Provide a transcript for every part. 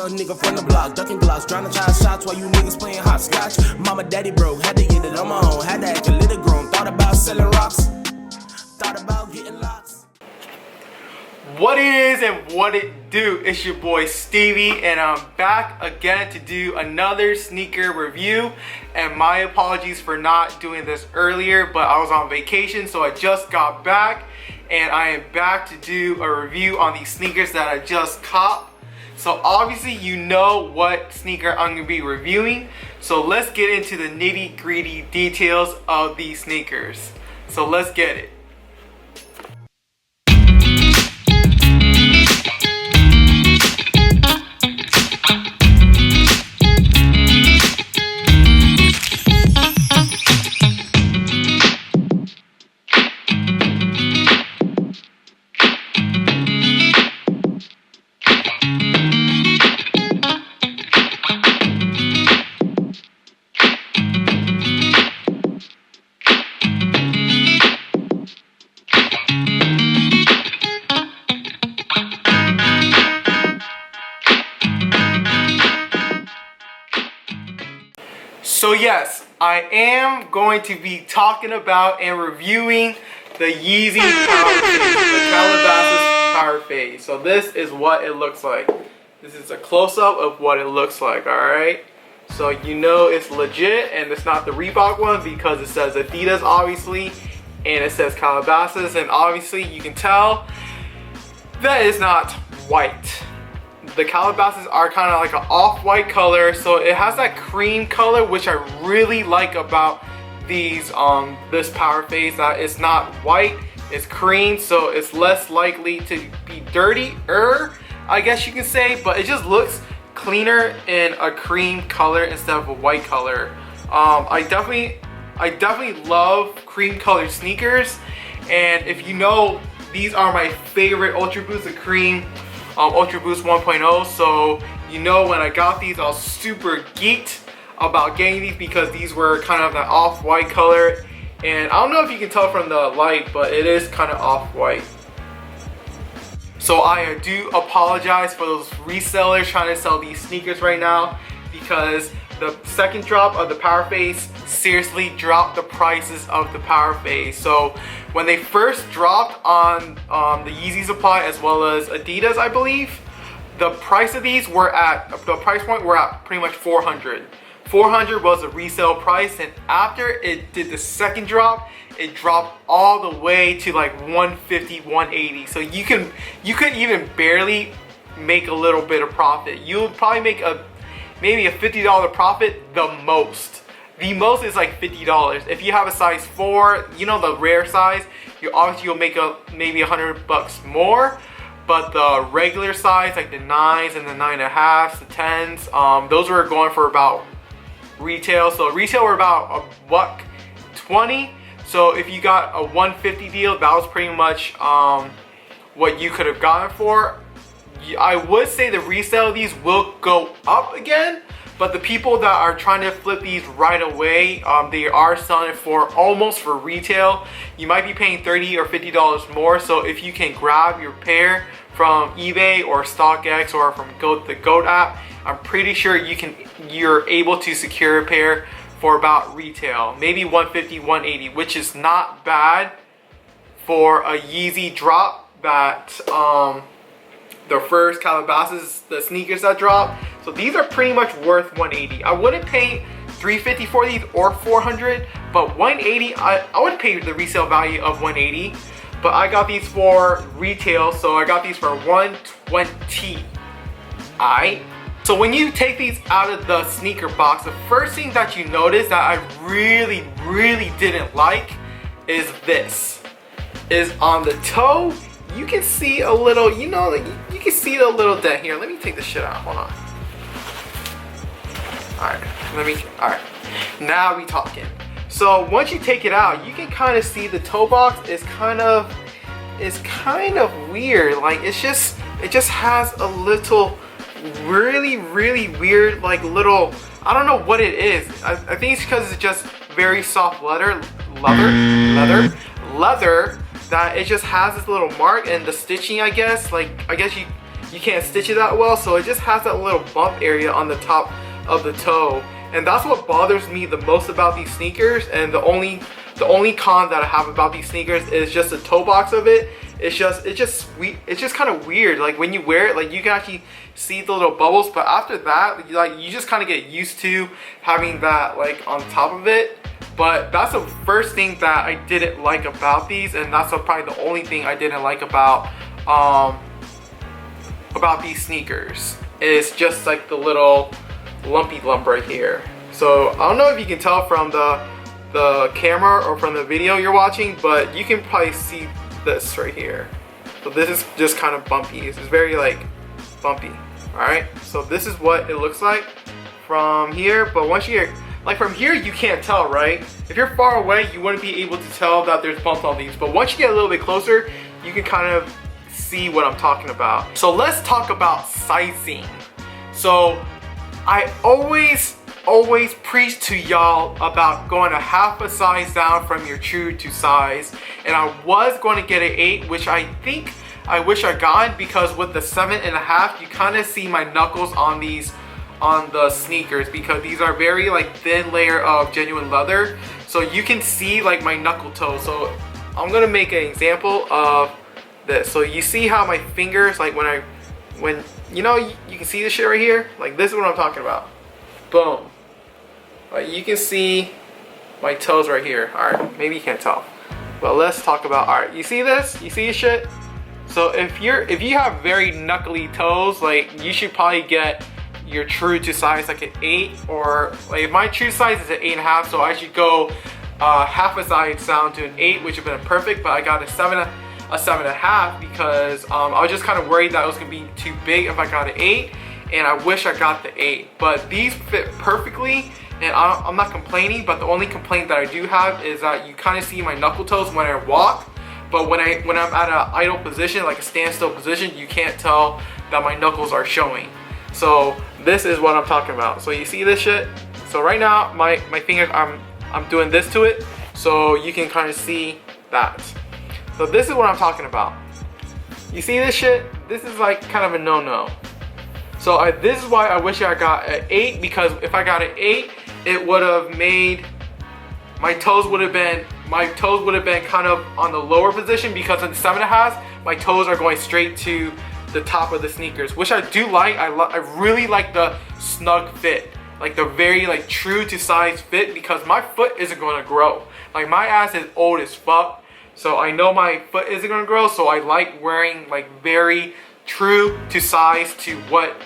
a nigga from the block, ducking blocks, trying to try shots while you niggas playing hopscotch. Mama, daddy broke, had to get it on my own, had to act a little grown. Thought about selling rocks, thought about getting locks. What it is and what it do, it's your boy Stevie, and I'm back again to do another sneaker review. And my apologies for not doing this earlier, but I was on vacation, so I just got back and I am back to do a review on these sneakers that I just caught. So obviously you know what sneaker I'm going to be reviewing, so let's get into the nitty-gritty details of these sneakers. So let's get it. So yes, I am going to be talking about and reviewing the Yeezy Powerphase, the Calabasas Powerphase. So this is what it looks like. This is a close-up of what it looks like, alright? So you know it's legit and it's not the Reebok one because it says Adidas obviously and it says Calabasas, and obviously you can tell that it's not white. The Calabasas are kind of like an off-white color, so it has that cream color, which I really like about these this Powerphase, that it's not white, it's cream, so it's less likely to be dirtier, I guess you can say, but it just looks cleaner in a cream color instead of a white color. I definitely love cream colored sneakers, and if you know, these are my favorite Ultra Boost, the cream Ultra Boost 1.0. So you know, when I got these, I was super geeked about getting these because these were kind of that off-white color, and I don't know if you can tell from the light, but it is kind of off-white. So I do apologize for those resellers trying to sell these sneakers right now, because the second drop of the Powerphase seriously dropped the prices of the Powerphase. So when they first dropped on the Yeezy Supply as well as Adidas, I believe, the price of these were at, the price point were at pretty much 400. 400 was the resale price, and after it did the second drop, it dropped all the way to like 150, 180. So you could even barely make a little bit of profit. You would probably make maybe a $50 profit the most. The most is like $50. If you have a size 4, you know, the rare size, you'll make maybe $100 more. But the regular size, like the 9s and the 9.5s, the 10s, those were going for about retail. So retail were about $120. So if you got a 150 deal, that was pretty much what you could have gotten for. I would say the resale of these will go up again, but the people that are trying to flip these right away, they are selling it for almost for retail. You might be paying $30 or $50 more. So if you can grab your pair from eBay or StockX or from the GOAT app, I'm pretty sure you're able to secure a pair for about retail, maybe 150, 180, which is not bad for a Yeezy drop that the first Calabasas, the sneakers that dropped. So these are pretty much worth 180. I wouldn't pay 350 for these or 400, but 180, I would pay the resale value of 180. But I got these for retail, so I got these for 120. Alright. So when you take these out of the sneaker box, the first thing that you notice that I really didn't like is this. Is on the toe, you can see a little, you know, like you can see the little dent here. Let me take this shit out. Hold on. Alright. Now we talking. So once you take it out, you can kind of see the toe box is kind of weird. Like it just has a little really weird, like little, I don't know what it is. I think it's because it's just very soft leather that it just has this little mark, and the stitching, I guess you can't stitch it that well, so it just has that little bump area on the top of the toe. And that's what bothers me the most about these sneakers. And the only con that I have about these sneakers is just the toe box of it. It's just kind of weird. Like when you wear it, like you can actually see the little bubbles, but after that, like you just kind of get used to having that like on top of it. But that's the first thing that I didn't like about these, and that's probably the only thing I didn't like about these sneakers. Is just like the little lumpy lump right here. So I don't know if you can tell from the camera or from the video you're watching, but you can probably see this right here. So this is just kind of bumpy. It's very like bumpy. Alright, so this is what it looks like from here, but once you're like from here you can't tell, right? If you're far away you wouldn't be able to tell that there's bumps on these, but once you get a little bit closer you can kind of see what I'm talking about. So let's talk about sizing. So I always preach to y'all about going a half a size down from your true to size, and I was going to get an 8, which I think I wish I got, because with the 7.5 you kind of see my knuckles on the sneakers, because these are very like thin layer of genuine leather, so you can see like my knuckle toe. So I'm gonna make an example of this. So you see how my fingers, like when you know, you can see this shit right here, like this is what I'm talking about. Boom. Like you can see my toes right here. Alright, maybe you can't tell, but let's talk about, alright, you see this? You see this shit? So if you have very knuckly toes, like you should probably get your true to size like an 8, or like my true size is an 8.5, so I should go half a size down to an 8, which would have been perfect, but I got a 7.5 because I was just kind of worried that it was gonna be too big if I got an 8, and I wish I got the 8. But these fit perfectly, and I'm not complaining, but the only complaint that I do have is that you kind of see my knuckle toes when I walk. But when I'm at an idle position, like a standstill position, you can't tell that my knuckles are showing. So this is what I'm talking about. So you see this shit? So right now, my fingers, I'm doing this to it, so you can kind of see that. So this is what I'm talking about. You see this shit? This is like kind of a no-no. So this is why I wish I got an 8, because if I got an 8, it would have made my toes would have been kind of on the lower position, because in the 7.5 my toes are going straight to the top of the sneakers, which I do like. I really like the snug fit, like the very like true to size fit, because my foot isn't going to grow. Like my ass is old as fuck, so I know my foot isn't going to grow, so I like wearing like very true to size to what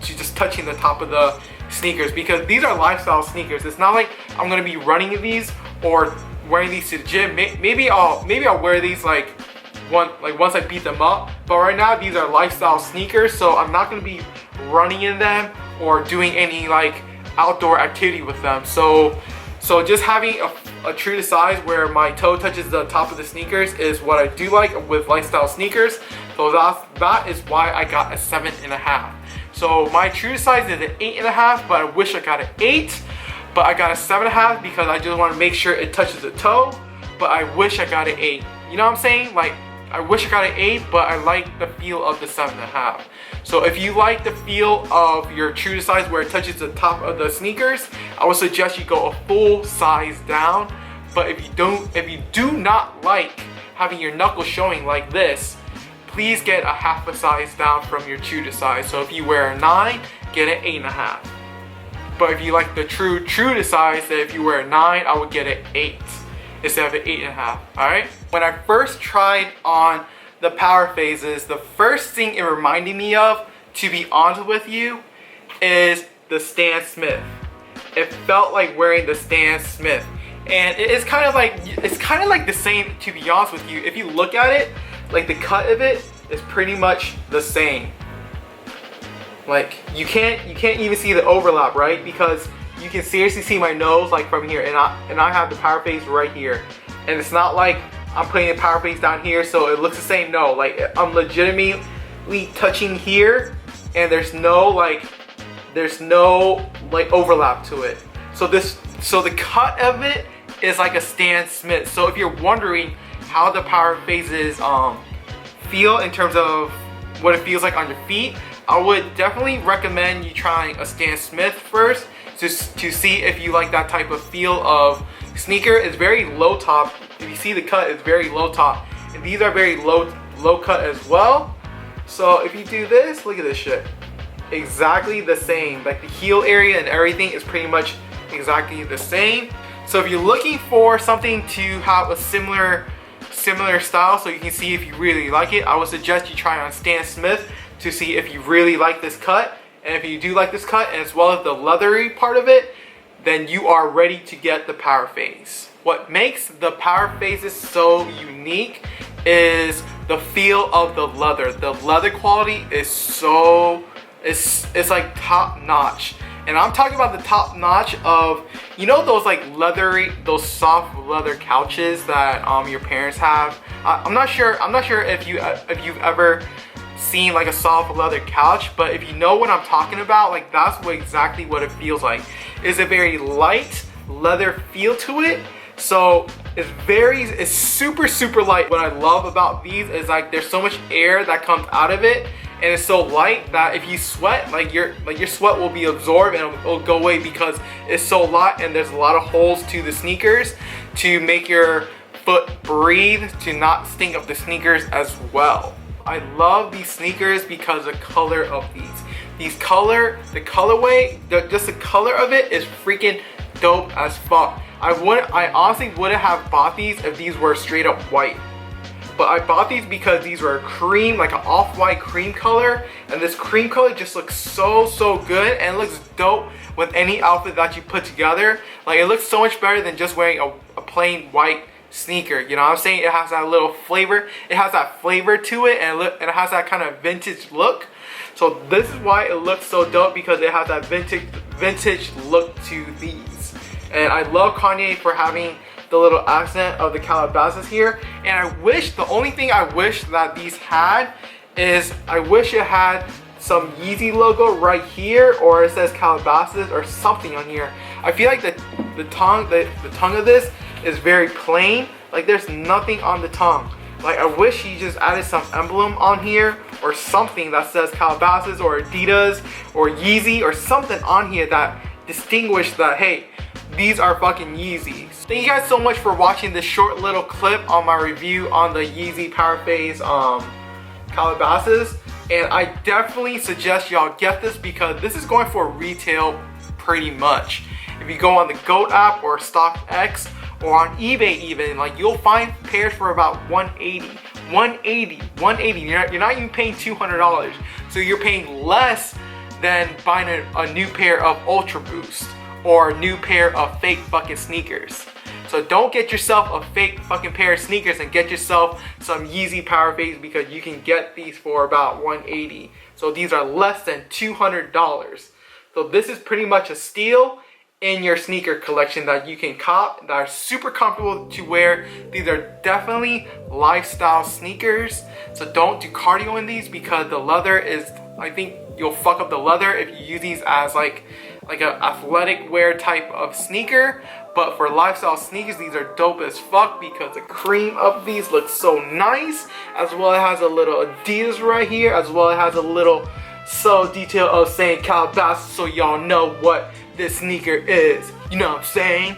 to just touching the top of the sneakers, because these are lifestyle sneakers. It's not like I'm gonna be running in these or wearing these to the gym. Maybe I'll wear these like once I beat them up, but right now these are lifestyle sneakers, so I'm not gonna be running in them or doing any like outdoor activity with them. So just having a true to size where my toe touches the top of the sneakers is what I do like with lifestyle sneakers. So that is why I got a 7.5. So my true to size is an 8.5, but I wish I got an 8. But I got a 7.5 because I just want to make sure it touches the toe. But I wish I got an 8. You know what I'm saying? Like, I wish I got an 8, but I like the feel of the 7.5. So if you like the feel of your true to size where it touches the top of the sneakers, I would suggest you go a full size down. But if you do not like having your knuckles showing like this, please get a half a size down from your true to size. So if you wear a 9, get an 8.5. But if you like the true to size, then if you wear a 9, I would get an 8 instead of an 8.5. Alright? When I first tried on the Powerphases, the first thing it reminded me of, to be honest with you, is the Stan Smith. It felt like wearing the Stan Smith. And it's kind of like the same, to be honest with you. If you look at it, like the cut of it is pretty much the same. Like you can't even see the overlap, right? Because you can seriously see my nose like from here, and I have the Powerphase right here. And it's not like I'm putting the Powerphase down here so it looks the same. No, like I'm legitimately touching here, and there's no like overlap to it. So the cut of it is like a Stan Smith. So if you're wondering how the Powerphases feel in terms of what it feels like on your feet, I would definitely recommend you trying a Stan Smith first to see if you like that type of feel of sneaker. It's very low top. If you see the cut, it's very low top. And these are very low cut as well. So if you do this, look at this shit. Exactly the same. Like the heel area and everything is pretty much exactly the same. So if you're looking for something to have a similar style so you can see if you really like it, I would suggest you try on Stan Smith to see if you really like this cut. And if you do like this cut, and as well as the leathery part of it, then you are ready to get the Powerphase. What makes the Powerphases so unique is the feel of the leather. The leather quality is so, it's like top notch. And I'm talking about the top notch of, you know, those like leathery, those soft leather couches that your parents have. I'm not sure if you've ever seen like a soft leather couch, but if you know what I'm talking about, like that's exactly what it feels like. It's a very light leather feel to it. So it's super light. What I love about these is like there's so much air that comes out of it, and it's so light that if you sweat, like your sweat will be absorbed and it'll go away because it's so light, and there's a lot of holes to the sneakers to make your foot breathe, to not stink up the sneakers as well. I love these sneakers because the color of these. The colorway, just the color of it is freaking dope as fuck. I honestly wouldn't have bought these if these were straight up white. But I bought these because these were cream, like an off-white cream color. And this cream color just looks so good, and it looks dope with any outfit that you put together. Like it looks so much better than just wearing a plain white sneaker. You know what I'm saying? It has that little flavor. It has that flavor to it, and it has that kind of vintage look. So this is why it looks so dope, because it has that vintage look to these. And I love Kanye for having the little accent of the Calabasas here. And the only thing I wish that these had is, I wish it had some Yeezy logo right here, or it says Calabasas or something on here. I feel like the tongue of this is very plain. Like there's nothing on the tongue. Like I wish he just added some emblem on here or something that says Calabasas or Adidas or Yeezy or something on here that distinguish that, hey, these are fucking Yeezys. Thank you guys so much for watching this short little clip on my review on the Yeezy Powerphase Calabasas. And I definitely suggest y'all get this because this is going for retail pretty much. If you go on the GOAT app or StockX or on eBay even, like you'll find pairs for about $180. You're not even paying $200. So you're paying less than buying a new pair of Ultra Boost or a new pair of fake fucking sneakers. So don't get yourself a fake fucking pair of sneakers and get yourself some Yeezy Powerphase, because you can get these for about $180. So these are less than $200. So this is pretty much a steal in your sneaker collection that you can cop, that are super comfortable to wear. These are definitely lifestyle sneakers. So don't do cardio in these, because the leather is, I think you'll fuck up the leather if you use these as like an athletic wear type of sneaker. But for lifestyle sneakers, these are dope as fuck because the cream of these looks so nice. As well, it has a little Adidas right here. As well, it has a little subtle detail of saying Calabasas, so y'all know what this sneaker is. You know what I'm saying?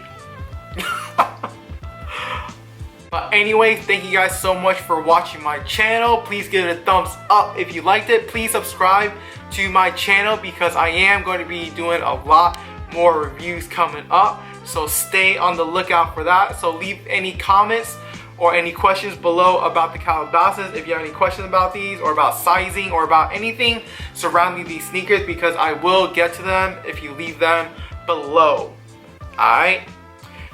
But anyway, thank you guys so much for watching my channel. Please give it a thumbs up if you liked it. Please subscribe to my channel because I am going to be doing a lot more reviews coming up. So stay on the lookout for that. So leave any comments or any questions below about the Calabasas if you have any questions about these, or about sizing, or about anything surrounding these sneakers, because I will get to them if you leave them below. Alright?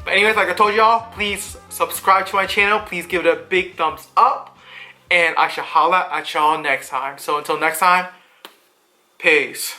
But anyways, like I told y'all, please subscribe to my channel. Please give it a big thumbs up. And I shall holla at y'all next time. So until next time, peace.